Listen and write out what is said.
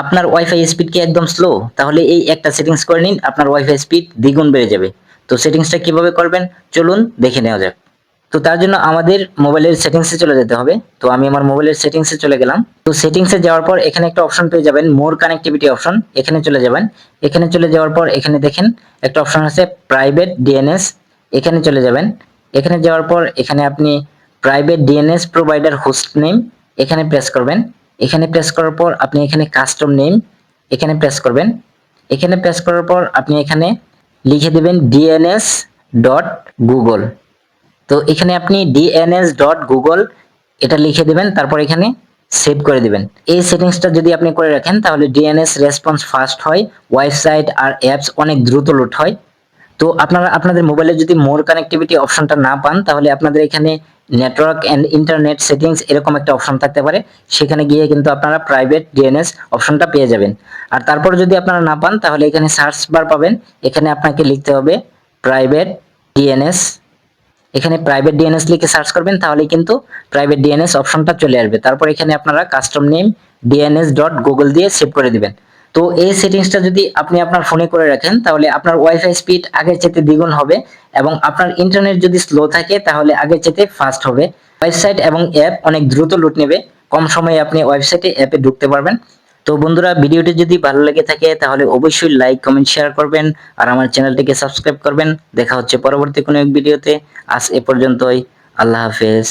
আপনার wifi speed কি একদম স্লো, তাহলে এই একটা সেটিংস করে নিন, আপনার ওয়াইফাই স্পিড দ্বিগুণ বেড়ে যাবে। তো সেটিংসটা কিভাবে করবেন চলুন দেখে নেওয়া যাক। তো তার জন্য আমাদের মোবাইলের সেটিংসে চলে যেতে হবে। তো আমি আমার মোবাইলের সেটিংসে চলে গেলাম। তো সেটিংসে যাওয়ার পর এখানে একটা অপশন পেয়ে যাবেন, মোর কানেক্টিভিটি অপশন, এখানে চলে যাবেন। এখানে চলে যাওয়ার পর এখানে দেখেন একটা অপশন আছে প্রাইভেট ডিএনএস, এখানে চলে যাবেন। এখানে যাওয়ার পর এখানে আপনি private DNS provider host name এখানে প্রেস করবেন। এখানে প্রেস করার পর আপনি এখানে কাস্টম নেম এখানে প্রেস করবেন। এখানে প্রেস করার পর আপনি এখানে লিখে দেবেন ডিএনএস ডট গুগল। তো এখানে আপনি dns.google এটা লিখে দিবেন, তারপর এখানে সেভ করে দিবেন। এই সেটিংসটা যদি আপনি করে রাখেন তাহলে ডিএনএস রেসপন্স ফাস্ট হয়, ওয়েবসাইট আর অ্যাপস অনেক দ্রুত লোড হয়। তো আপনারা আপনাদের মোবাইলে যদি মোর কানেক্টিভিটি অপশনটা না পান তাহলে আপনাদের এখানে নেটওয়ার্ক এন্ড ইন্টারনেট সেটিংস এরকম একটা অপশন থাকতে পারে, সেখানে গিয়ে কিন্তু আপনারা প্রাইভেট ডিএনএস অপশনটা পেয়ে যাবেন। আর তারপর যদি আপনারা না পান তাহলে এখানে সার্চ বার পাবেন, এখানে আপনাকে লিখতে হবে প্রাইভেট ডিএনএস। এখানে প্রাইভেট ডিএনএস লিখে সার্চ করবেন তাহলে কিন্তু প্রাইভেট ডিএনএস অপশনটা চলে আসবে। তারপর এখানে আপনারা কাস্টম নেম dns.google দিয়ে সেভ করে দিবেন। তো এই সেটিংসটা যদি আপনি আপনার ফোনে করে রাখেন তাহলে আপনার ওয়াইফাই স্পিড আগের চেয়ে দ্বিগুণ হবে, এবং আপনার ইন্টারনেট যদি স্লো থাকে তাহলে আগের চেয়ে ফাস্ট হবে। ওয়েবসাইট এবং অ্যাপ অনেক দ্রুত লোড নেবে, কম সময়ে আপনি ওয়েবসাইটে অ্যাপে ঢুকতে পারবেন। তো বন্ধুরা, ভিডিওটি যদি ভালো লেগে থাকে তাহলে অবশ্যই লাইক কমেন্ট শেয়ার করবেন আর আমার চ্যানেলটিকে সাবস্ক্রাইব করবেন। দেখা হচ্ছে পরবর্তী কোনো এক ভিডিওতে। আজ এ পর্যন্তই। আল্লাহ হাফেজ।